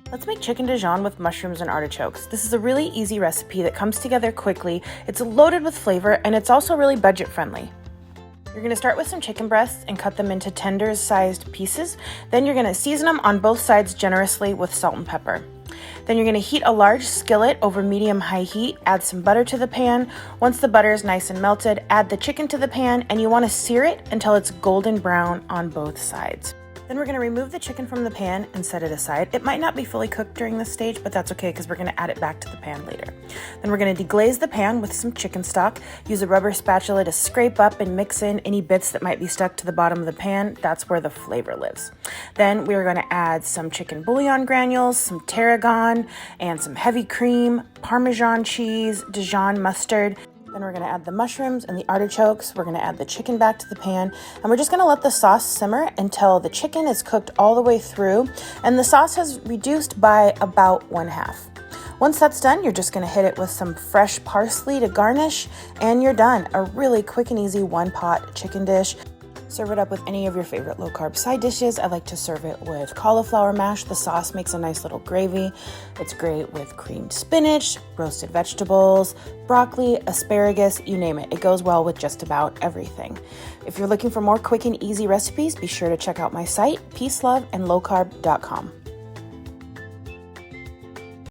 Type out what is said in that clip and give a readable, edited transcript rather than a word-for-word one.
Let's make chicken Dijon with mushrooms and artichokes. This is a really easy recipe that comes together quickly. It's loaded with flavor and it's also really budget friendly. You're going to start with some chicken breasts and cut them into tender-sized pieces. Then you're going to season them on both sides generously with salt and pepper. Then you're going to heat a large skillet over medium-high heat, add some butter to the pan. Once the butter is nice and melted, add the chicken to the pan and you want to sear it until it's golden brown on both sides. Then we're going to remove the chicken from the pan and set it aside. It might not be fully cooked during this stage, but that's okay because we're going to add it back to the pan later. Then we're going to deglaze the pan with some chicken stock. Use a rubber spatula to scrape up and mix in any bits that might be stuck to the bottom of the pan. That's where the flavor lives. Then we're going to add some chicken bouillon granules, some tarragon, and some heavy cream, Parmesan cheese, Dijon mustard. Then we're going to add the mushrooms and the artichokes. We're going to add the chicken back to the pan, and we're just going to let the sauce simmer until the chicken is cooked all the way through and the sauce has reduced by about 1/2. Once that's done, you're just going to hit it with some fresh parsley to garnish, and you're done. A really quick and easy one-pot chicken dish. Serve it up with any of your favorite low-carb side dishes. I like to serve it with cauliflower mash. The sauce makes a nice little gravy. It's great with creamed spinach, roasted vegetables, broccoli, asparagus, you name it. It goes well with just about everything. If you're looking for more quick and easy recipes, be sure to check out my site, peaceloveandlowcarb.com.